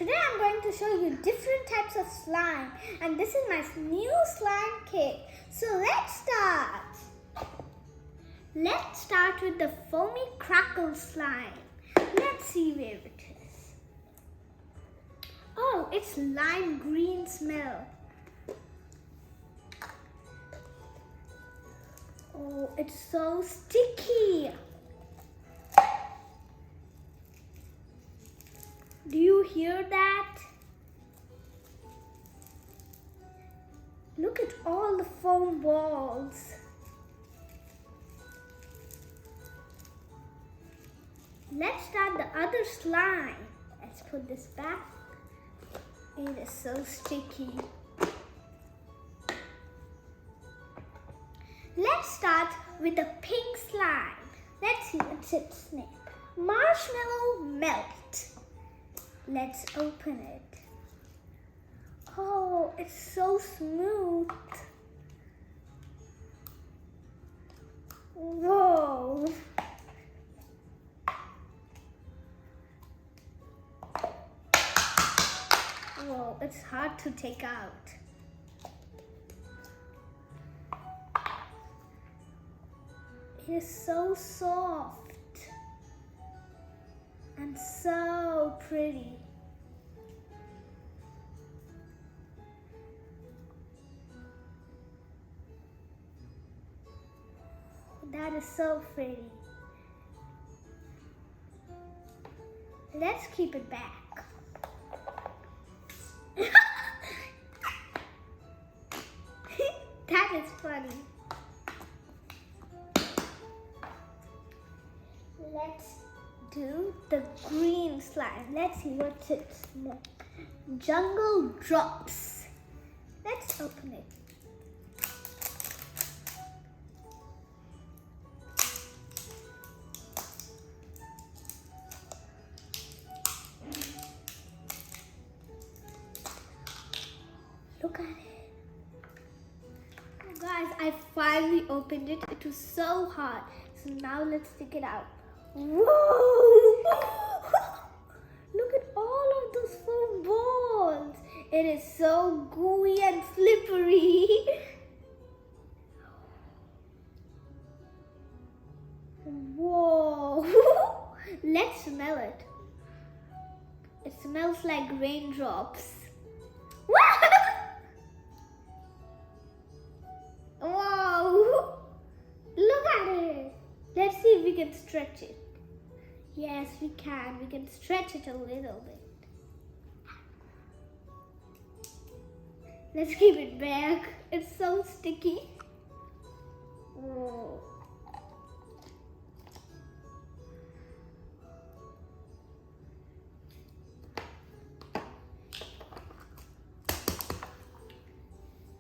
Today I'm going to show you different types of slime, and this is my new slime kit. So let's start. Let's start with the Foamy Crackle slime. Let's see where it is. Oh, it's lime green smell. Oh, it's so sticky. Do you hear that? Look at all the foam balls. Let's start the other slime. Let's put this back. It is so sticky. Let's start with the pink slime. Let's see what's its name. Marshmallow Melt. Let's open it. Oh, it's so smooth. Whoa. Whoa, it's hard to take out. It is so soft and so pretty. That is so pretty. Let's keep it back. That is funny. Let's do the green slime. Let's see what's its name. Jungle Drops. Let's open it. Look at it. Oh, guys, I finally opened it. It was so hard. So now let's take it out. Whoa! Look at all of those foam balls. It is so gooey and slippery. Whoa! Let's smell it. It smells like raindrops. Whoa! Look at it. Let's see if we can stretch it. Yes, we can. We can stretch it a little bit. Let's keep it back. It's so sticky. Whoa.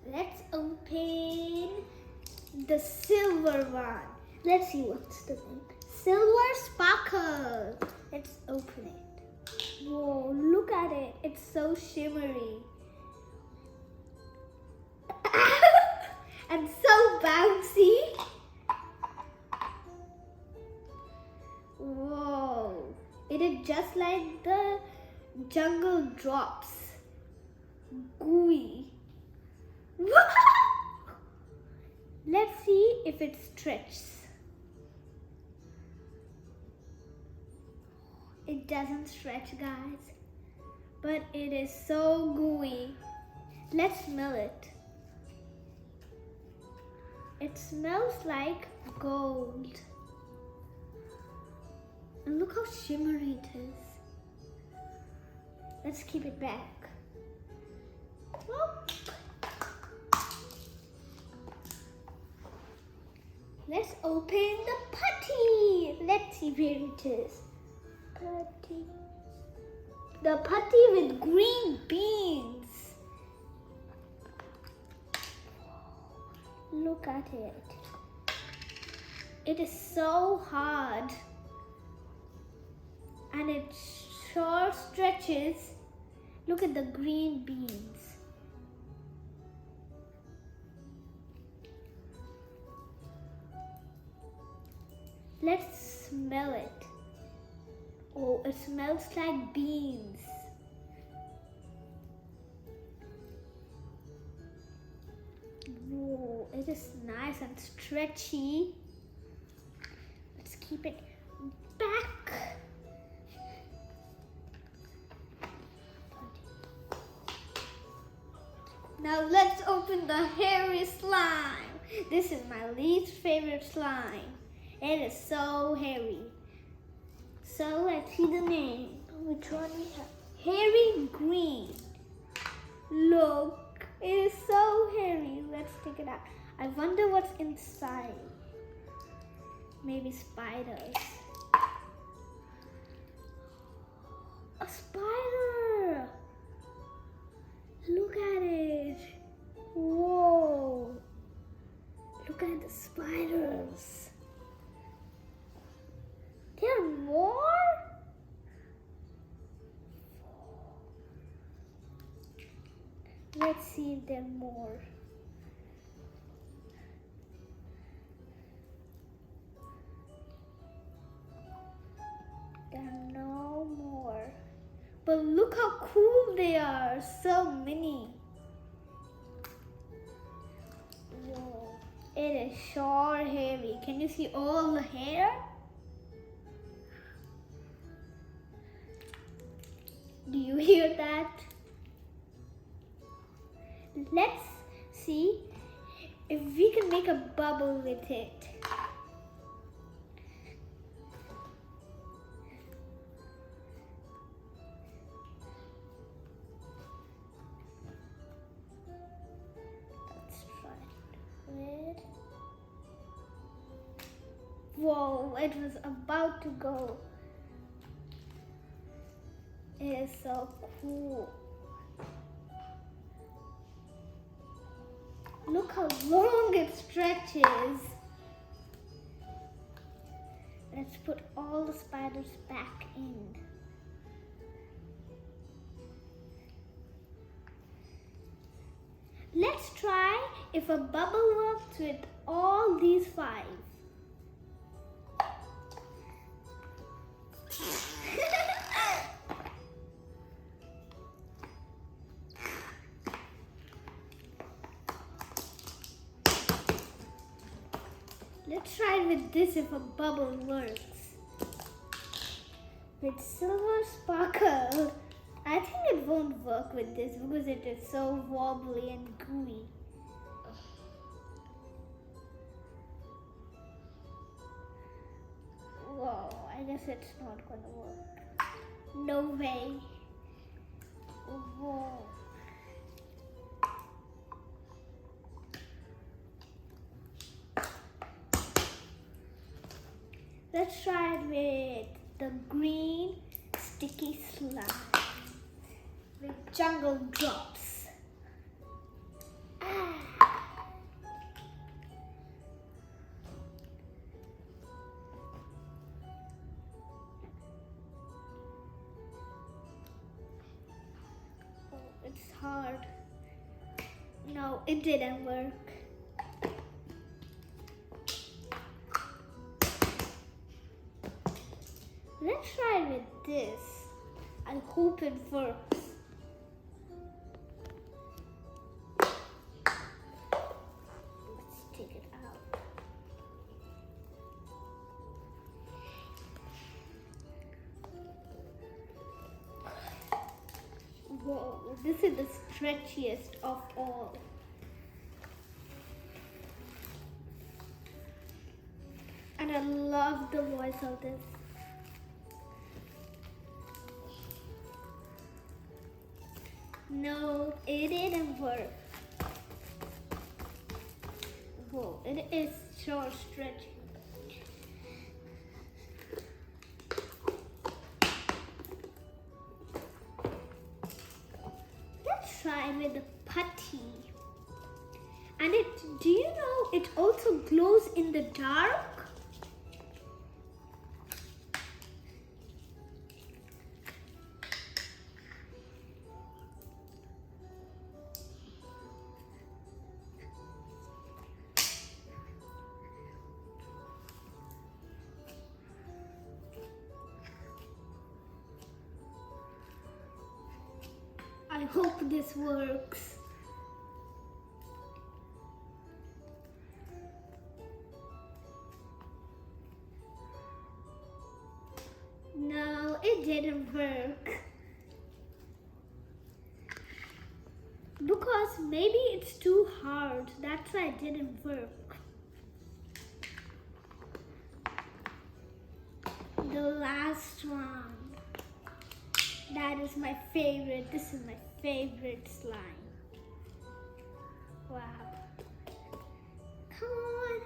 Let's open the silver one. Let's see what's the name. Silver Sparkle. Let's open it. Whoa, look at it. It's so shimmery. And so bouncy. Whoa. It is just like the Jungle Drops. Gooey. Let's see if it stretches. It doesn't stretch, guys, but it is so gooey. Let's smell it. It smells like gold. And look how shimmery it is. Let's keep it back. Whoop. Let's open the putty. Let's see where it is. Putty. The putty with green beans. Look at it. It is so hard. And it sure stretches. Look at the green beans. Let's smell it. Oh, it smells like beans. it is nice and stretchy. Let's keep it back. Now let's open the hairy slime. This is my least favorite slime. It is so hairy. So let's see the name. Which one we have? Hairy green. Look, it is so hairy. Let's take it out. I wonder what's inside. Maybe spiders. A spider! Look at it. Whoa. Look at the spiders. There are more? Let's see if there are more. There are no more. But look how cool they are. So many. Whoa. It is sure heavy. Can you see all the hair? Do you hear that? Let's see if we can make a bubble with it. Let's try it. Whoa, it was about to go. It is so cool. Look how long it stretches. Let's put all the spiders back in. Let's try if a bubble works with all these 5. Let's try with this if a bubble works. With silver sparkle. I think it won't work with this because it is so wobbly and gooey. Whoa, I guess it's not gonna work. No way. Whoa. Let's try it with the green sticky slime with jungle drops. Oh, it's hard. No, it didn't work. Let's try with this. I hope it works. Let's take it out. Whoa, this is the stretchiest of all. And I love the voice of this. No, it didn't work. Whoa, it is so stretchy. Let's try with the putty. And do you know it also glows in the dark? I hope this works. didn't work. Because maybe it's too hard. That's why it didn't work. The last one. That is my favorite. This is my favorite slime. Wow. Come on.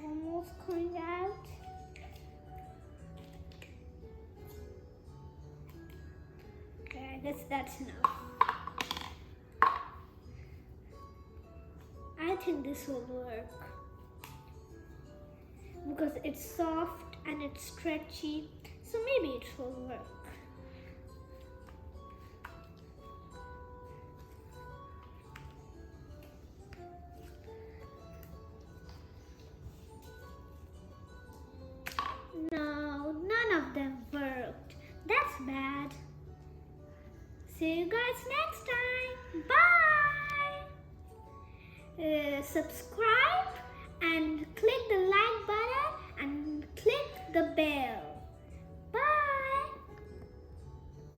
Almost coming out. Okay, I guess that's enough. I think this will work. Because it's soft and it's stretchy. So maybe it will work. No, none of them worked. That's bad. See you guys next time. Bye. Subscribe and click the like button.